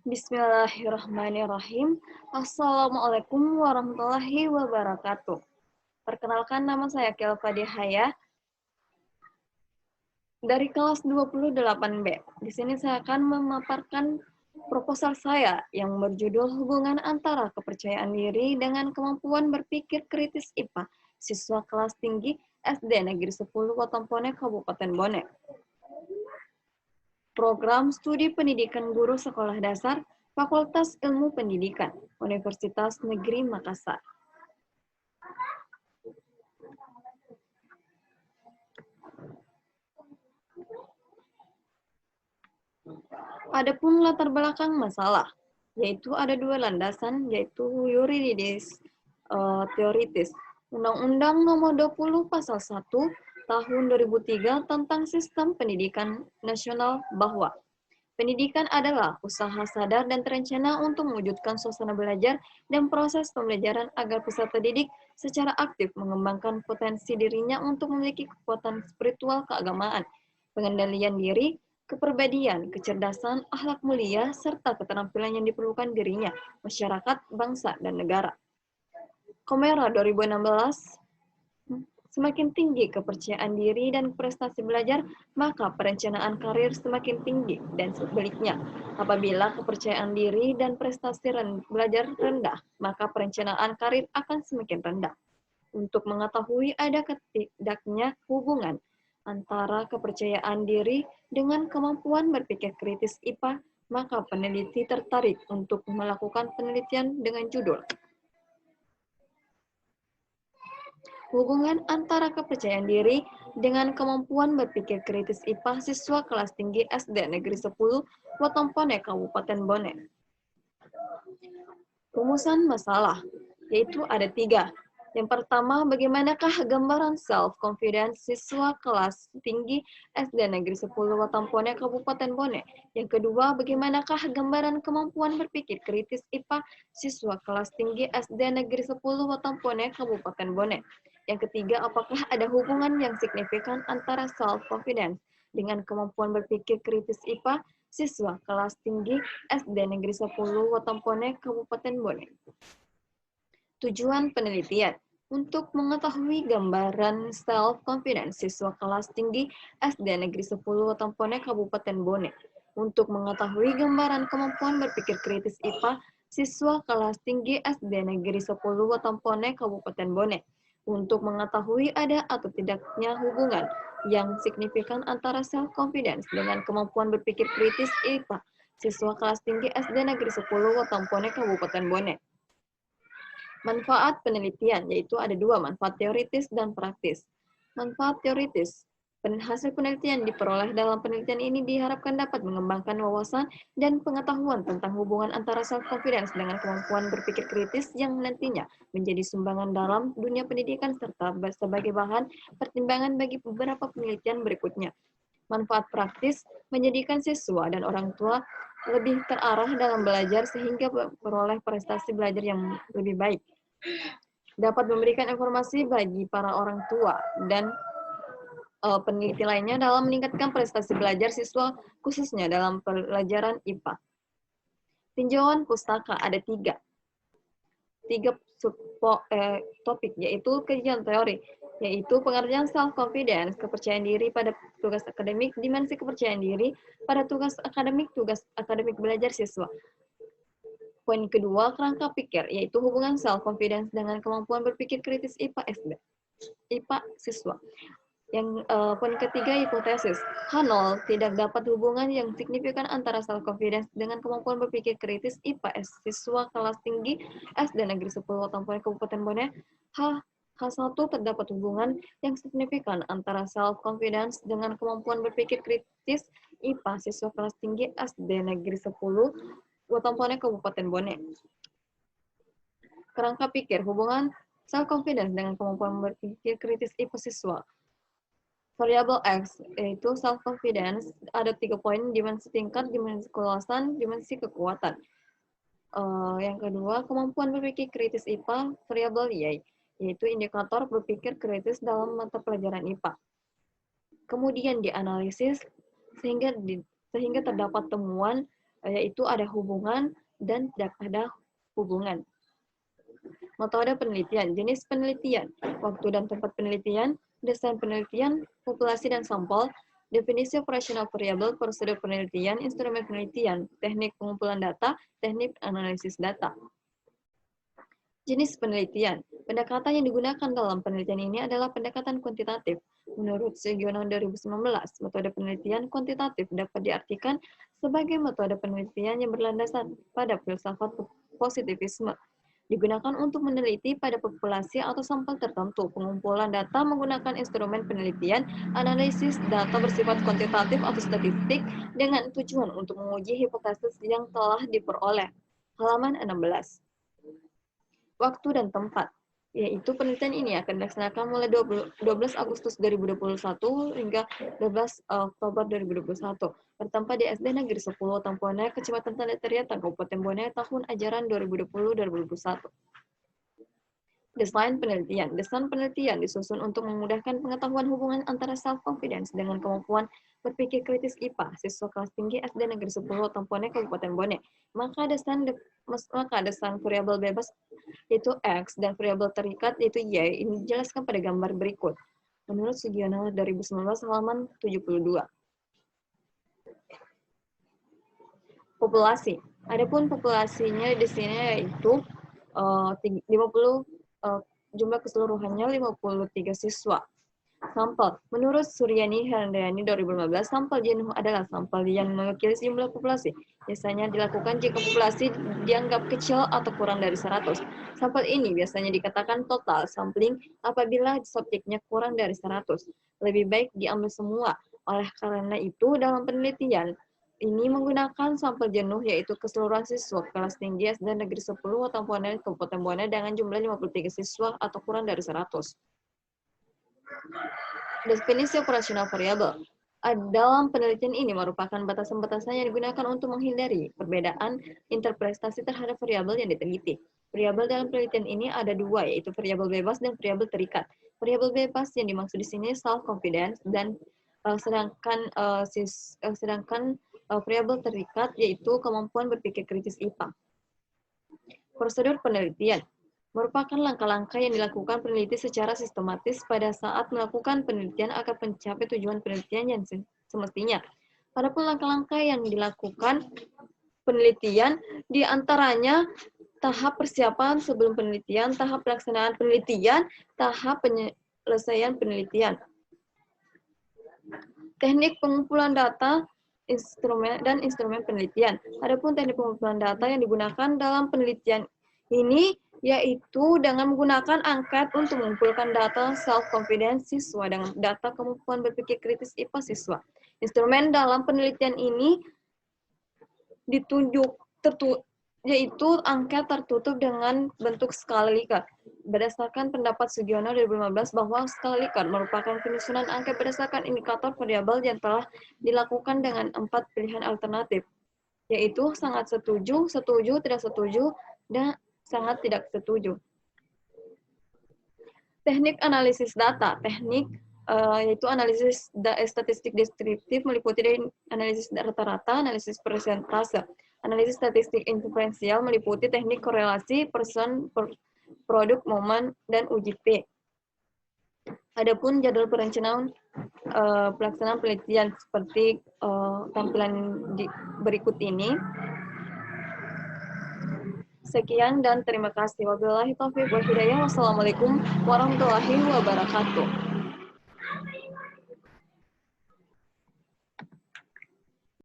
Bismillahirrahmanirrahim. Assalamualaikum warahmatullahi wabarakatuh. Perkenalkan, nama saya Kelva Dihaya dari kelas 28B. Di sini saya akan memaparkan proposal saya yang berjudul Hubungan Antara Kepercayaan Diri dengan Kemampuan Berpikir Kritis IPA, siswa kelas tinggi SD Negeri 10 Watampone, Kabupaten Bone. Program Studi Pendidikan Guru Sekolah Dasar, Fakultas Ilmu Pendidikan, Universitas Negeri Makassar. Adapun latar belakang masalah, yaitu ada dua landasan, yaitu yuridis teoritis. Undang-Undang Nomor 20 Pasal 1 Tahun 2003 tentang Sistem Pendidikan Nasional bahwa pendidikan adalah usaha sadar dan terencana untuk mewujudkan suasana belajar dan proses pembelajaran agar peserta didik secara aktif mengembangkan potensi dirinya untuk memiliki kekuatan spiritual keagamaan, pengendalian diri, kepribadian, kecerdasan, akhlak mulia, serta keterampilan yang diperlukan dirinya, masyarakat, bangsa, dan negara. Komera 2016, semakin tinggi kepercayaan diri dan prestasi belajar, maka perencanaan karir semakin tinggi, dan sebaliknya. Apabila kepercayaan diri dan prestasi belajar rendah, maka perencanaan karir akan semakin rendah. Untuk mengetahui ada tidaknya hubungan antara kepercayaan diri dengan kemampuan berpikir kritis IPA, maka peneliti tertarik untuk melakukan penelitian dengan judul Hubungan antara kepercayaan diri dengan kemampuan berpikir kritis IPA siswa kelas tinggi SD Negeri 10 Watampone, Kabupaten Bone. Rumusan masalah, yaitu ada 3. Yang pertama, bagaimanakah gambaran self-confidence siswa kelas tinggi SD Negeri 10 Watampone, Kabupaten Bone. Yang kedua, bagaimanakah gambaran kemampuan berpikir kritis IPA siswa kelas tinggi SD Negeri 10 Watampone, Kabupaten Bone. Yang ketiga, apakah ada hubungan yang signifikan antara self-confidence dengan kemampuan berpikir kritis IPA siswa kelas tinggi SD Negeri 10 Watampone, Kabupaten Bone. Tujuan penelitian untuk mengetahui gambaran self-confidence siswa kelas tinggi SD Negeri 10 Watampone, Kabupaten Bone. Untuk mengetahui gambaran kemampuan berpikir kritis IPA siswa kelas tinggi SD Negeri 10 Watampone, Kabupaten Bone. Untuk mengetahui ada atau tidaknya hubungan yang signifikan antara self-confidence dengan kemampuan berpikir kritis IPA siswa kelas tinggi SD Negeri 10 Watampone, Kabupaten Bone. Manfaat penelitian, yaitu ada 2, manfaat teoritis dan praktis. Manfaat teoritis, hasil penelitian diperoleh dalam penelitian ini diharapkan dapat mengembangkan wawasan dan pengetahuan tentang hubungan antara self-confidence dengan kemampuan berpikir kritis yang nantinya menjadi sumbangan dalam dunia pendidikan serta sebagai bahan pertimbangan bagi beberapa penelitian berikutnya. Manfaat praktis, menjadikan siswa dan orang tua lebih terarah dalam belajar sehingga memperoleh prestasi belajar yang lebih baik. Dapat memberikan informasi bagi para orang tua dan peneliti lainnya dalam meningkatkan prestasi belajar siswa khususnya dalam pelajaran IPA. Tinjauan pustaka ada 3 topik, yaitu kajian teori, yaitu pengertian self-confidence, kepercayaan diri pada tugas akademik, dimensi kepercayaan diri pada tugas akademik belajar siswa. Poin kedua, kerangka pikir, yaitu hubungan self-confidence dengan kemampuan berpikir kritis IPA siswa. Yang poin ketiga, hipotesis. H0 tidak dapat hubungan yang signifikan antara self-confidence dengan kemampuan berpikir kritis IPA siswa kelas tinggi SD Negeri 10 Watampone, Kabupaten Bone. H1 terdapat hubungan yang signifikan antara self-confidence dengan kemampuan berpikir kritis IPA siswa kelas tinggi SD Negeri 10 Watampone, Kabupaten Bone. Kerangka pikir, hubungan self-confidence dengan kemampuan berpikir kritis IPA siswa. Variabel X, yaitu self-confidence, ada 3 poin, dimensi tingkat, dimensi keluasan, dimensi kekuatan. Yang kedua, kemampuan berpikir kritis IPA, variabel Y, yaitu indikator berpikir kritis dalam mata pelajaran IPA. Kemudian dianalisis sehingga terdapat temuan yaitu ada hubungan dan tidak ada hubungan. Metode penelitian, jenis penelitian, waktu dan tempat penelitian, desain penelitian, populasi dan sampel, definisi operasional variabel, prosedur penelitian, instrumen penelitian, teknik pengumpulan data, teknik analisis data. Jenis penelitian, pendekatan yang digunakan dalam penelitian ini adalah pendekatan kuantitatif. Menurut Sugiono 2019, metode penelitian kuantitatif dapat diartikan sebagai metode penelitian yang berlandaskan pada filsafat positivisme. Digunakan untuk meneliti pada populasi atau sampel tertentu. Pengumpulan data menggunakan instrumen penelitian, analisis data bersifat kuantitatif atau statistik dengan tujuan untuk menguji hipotesis yang telah diperoleh. Halaman 16. Waktu dan tempat, yaitu penelitian ini akan dilaksanakan mulai 12 Agustus 2021 hingga 12 Oktober 2021. Bertempat di SD Negeri 10 Tampone, Kecamatan Tanda Teriata, Kabupaten Bone, tahun ajaran 2020-2021. Desain penelitian. Desain penelitian disusun untuk memudahkan pengetahuan hubungan antara self-confidence dengan kemampuan berpikir kritis IPA, siswa kelas tinggi SD Negeri 10 Tampone, Kabupaten Bone. Maka desain variabel bebas yaitu X dan variabel terikat yaitu Y ini dijelaskan pada gambar berikut. Menurut Sugiono 2019 halaman 72. Populasi. Adapun populasinya di sini yaitu 50 jumlah keseluruhannya 53 siswa. Sampel. Menurut Suryani Handayani 2015, sampel jenuh adalah sampel yang mewakili jumlah populasi. Biasanya dilakukan jika populasi dianggap kecil atau kurang dari 100. Sampel ini biasanya dikatakan total sampling apabila subjeknya kurang dari 100. Lebih baik diambil semua. Oleh karena itu, dalam penelitian ini menggunakan sampel jenuh yaitu keseluruhan siswa kelas tinggi SD Negeri 10 Tampone Kabupaten Bone dengan jumlah 53 siswa atau kurang dari 100. Definisi operasional variabel. Dalam penelitian ini merupakan batasan-batasan yang digunakan untuk menghindari perbedaan interpretasi terhadap variabel yang diteliti. Variabel dalam penelitian ini ada dua, yaitu variabel bebas dan variabel terikat. Variabel bebas yang dimaksud di sini self-confidence dan sedangkan variabel terikat yaitu kemampuan berpikir kritis IPA. Prosedur penelitian merupakan langkah-langkah yang dilakukan peneliti secara sistematis pada saat melakukan penelitian agar mencapai tujuan penelitian yang semestinya. Adapun langkah-langkah yang dilakukan penelitian diantaranya tahap persiapan sebelum penelitian, tahap pelaksanaan penelitian, tahap penyelesaian penelitian. Teknik pengumpulan data, instrumen penelitian. Adapun teknik pengumpulan data yang digunakan dalam penelitian ini yaitu dengan menggunakan angket untuk mengumpulkan data self-confidence siswa dengan data kemampuan berpikir kritis IPA siswa. Instrumen dalam penelitian ini yaitu angket tertutup dengan bentuk skala Likert. Berdasarkan pendapat Sugiono 2015 bahwa skala Likert merupakan penyusunan angket berdasarkan indikator variabel yang telah dilakukan dengan 4 pilihan alternatif, yaitu sangat setuju, setuju, tidak setuju, dan sangat tidak setuju. Teknik analisis data, yaitu analisis statistik deskriptif meliputi dari analisis rata-rata, analisis persentase. Analisis statistik inferensial meliputi teknik korelasi, person, produk, momen, dan uji P. Adapun jadwal perencanaan pelaksanaan penelitian seperti tampilan berikut ini. Sekian dan terima kasih. Wabillahi taufiq wal hidayah. Wassalamualaikum warahmatullahi wabarakatuh.